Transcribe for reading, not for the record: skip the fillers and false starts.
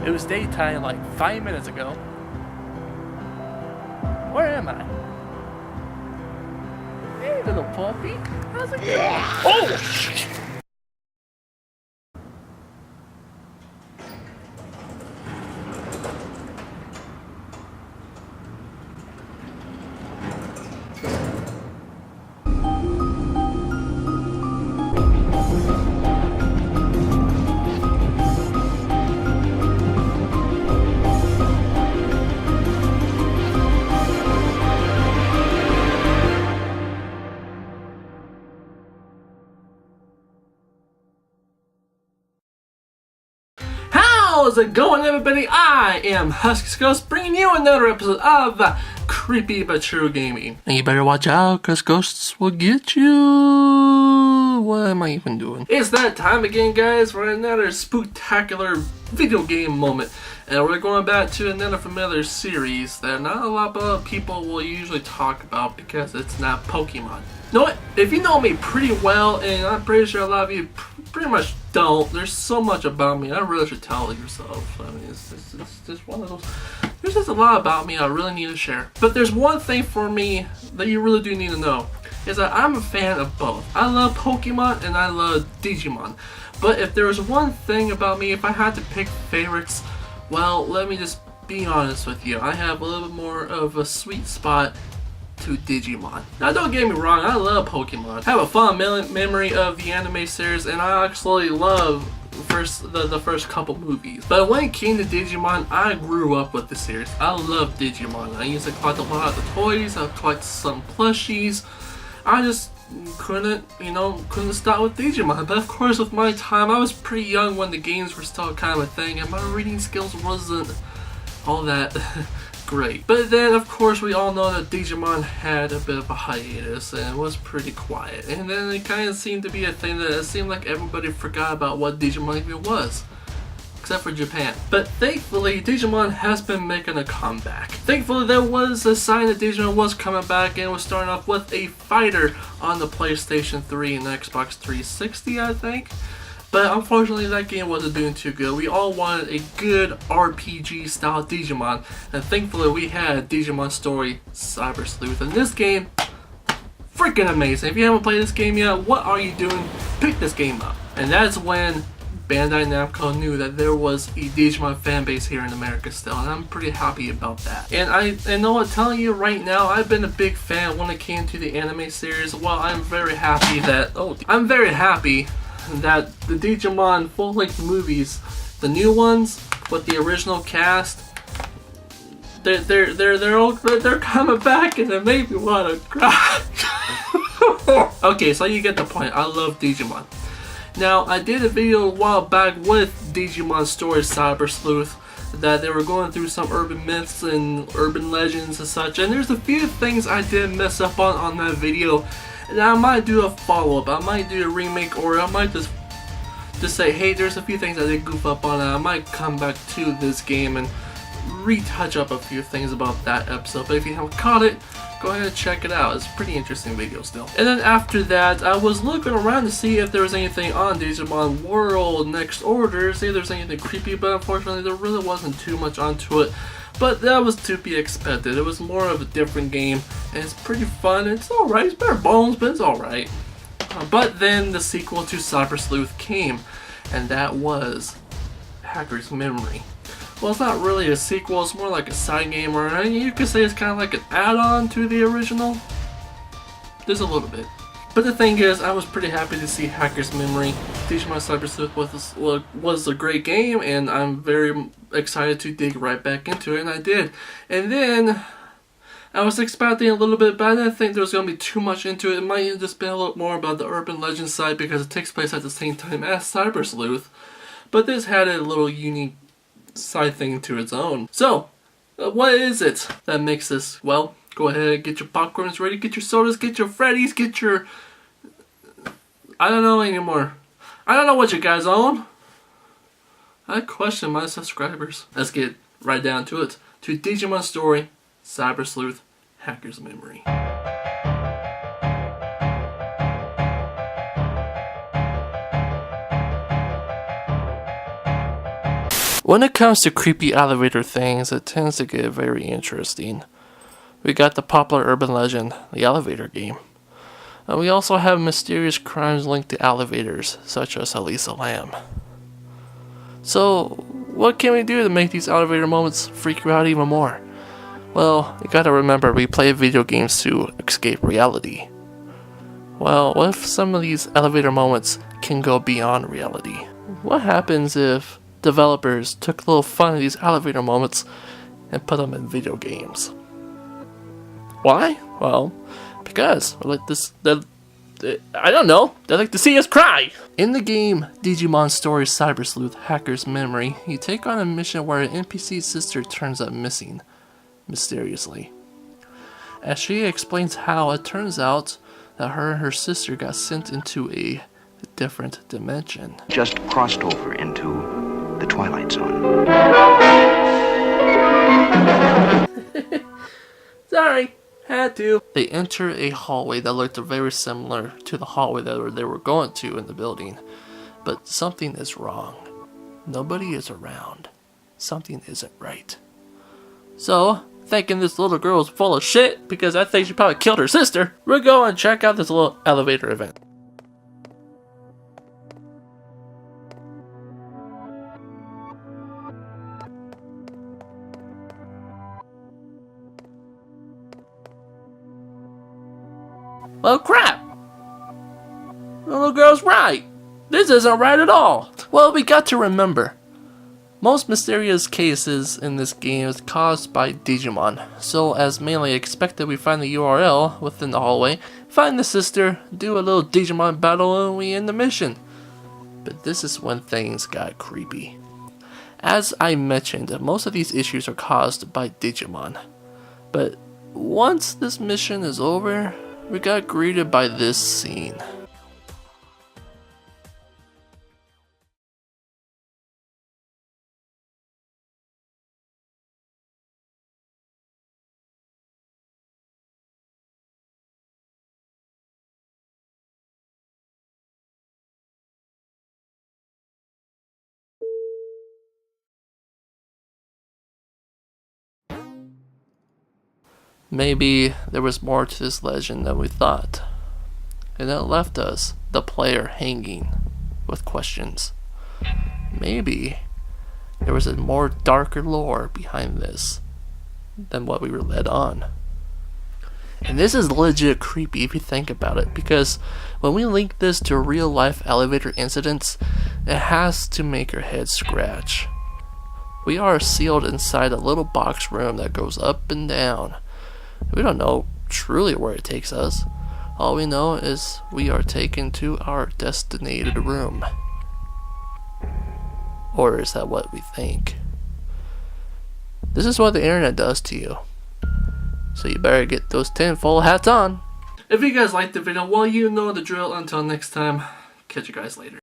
It was daytime like 5 minutes ago. Where am I? Hey, little puppy. How's it going? Oh, shit. How's it going, everybody? I am huskiesghost, bringing you another episode of Creepy But True Gaming. And you better watch out, because ghosts will get you. What am I even doing? It's that time again, guys, for another spooktacular video game moment. And we're going back to another familiar series that not a lot of people will usually talk about because it's not Pokemon. You know what? If you know me pretty well, and I'm pretty sure a lot of you pretty much don't, there's so much about me, I really should tell yourself. I mean, it's just one of those, there's just a lot about me I really need to share. But there's one thing for me that you really do need to know, is that I'm a fan of both. I love Pokemon and I love Digimon. But if there was one thing about me, if I had to pick favorites, well, let me just be honest with you. I have a little bit more of a sweet spot to Digimon. Now, don't get me wrong, I love Pokemon. I have a fond memory of the anime series, and I actually love the first couple movies. But when it came to Digimon, I grew up with the series. I love Digimon. I used to collect a lot of the toys, I collect some plushies. I just couldn't stop with Digimon. But of course, with my time, I was pretty young when the games were still kind of a thing, and my reading skills wasn't all that great. But then, of course, we all know that Digimon had a bit of a hiatus and was pretty quiet. And then it kind of seemed to be a thing that it seemed like everybody forgot about what Digimon even was. Except for Japan. But thankfully, Digimon has been making a comeback. Thankfully, there was a sign that Digimon was coming back, and was starting off with a fighter on the PlayStation 3 and Xbox 360, I think. But unfortunately, that game wasn't doing too good. We all wanted a good RPG style Digimon, and thankfully we had Digimon Story Cyber Sleuth. And this game, freaking amazing. If you haven't played this game yet, what are you doing? Pick this game up. And that's when Bandai Namco knew that there was a Digimon fan base here in America still, and I'm pretty happy about that. And I know I'm telling you right now, I've been a big fan when it came to the anime series. Well, I'm very happy that the Digimon full-length movies, the new ones with the original cast, they're coming back, and it made me want to cry. Okay, so you get the point. I love Digimon. Now, I did a video a while back with Digimon Story Cyber Sleuth that they were going through some urban myths and urban legends and such, and there's a few things I did mess up on that video, and I might do a follow-up, I might do a remake, or I might just say, hey, there's a few things I did goof up on, and I might come back to this game and retouch up a few things about that episode. But if you haven't caught it, go ahead and check it out. It's a pretty interesting video still. And then after that, I was looking around to see if there was anything on Digimon World Next Order, see if there's anything creepy, but unfortunately there really wasn't too much onto it. But that was to be expected. It was more of a different game, and it's pretty fun. It's alright. It's bare bones, but it's alright. But then the sequel to Cyber Sleuth came, and that was Hacker's Memory. Well, it's not really a sequel, it's more like a side game, or you could say it's kind of like an add-on to the original. There's a little bit. But the thing is, I was pretty happy to see Hacker's Memory. Digimon Cyber Sleuth was a great game, and I'm very excited to dig right back into it, and I did. And then I was expecting a little bit, but I didn't think there was going to be too much into it. It might have just been a little more about the urban legend side because it takes place at the same time as Cyber Sleuth. But this had a little unique side thing to its own. So, what is it that makes this? Well, go ahead, get your popcorns ready, get your sodas, get your Freddies, get your I don't know anymore. I don't know what you guys own. I question my subscribers. Let's get right down to it. To Digimon Story Cyber Sleuth Hacker's Memory. When it comes to creepy elevator things, it tends to get very interesting. We got the popular urban legend, the elevator game. And we also have mysterious crimes linked to elevators, such as Elisa Lam. So, what can we do to make these elevator moments freak you out even more? Well, you gotta remember we play video games to escape reality. Well, what if some of these elevator moments can go beyond reality? What happens if developers took a little fun of these elevator moments and put them in video games? Why? Well, because I don't know, they like to see us cry! In the game Digimon Story Cyber Sleuth Hacker's Memory, you take on a mission where an NPC's sister turns up missing, mysteriously. As she explains how, it turns out that her and her sister got sent into a different dimension. Just crossed over into the Twilight Zone. Sorry, had to. They enter a hallway that looked very similar to the hallway that they were going to in the building. But something is wrong. Nobody is around. Something isn't right. So, thinking this little girl is full of shit because I think she probably killed her sister, we're going to check out this little elevator event. Well, crap! The little girl's right. This isn't right at all. Well, we got to remember, most mysterious cases in this game is caused by Digimon. So, as mainly expected, we find the URL within the hallway, find the sister, do a little Digimon battle, and we end the mission. But this is when things got creepy. As I mentioned, most of these issues are caused by Digimon. But once this mission is over, we got greeted by this scene. Maybe there was more to this legend than we thought, and it left us, the player, hanging with questions. Maybe there was a more darker lore behind this than what we were led on. And this is legit creepy if you think about it, because when we link this to real life elevator incidents, it has to make your head scratch. We are sealed inside a little box room that goes up and down. We don't know truly where it takes us. All we know is we are taken to our destinated room. Or is that what we think? This is what the internet does to you. So you better get those tinfoil hats on. If you guys liked the video, well, you know the drill. Until next time, catch you guys later.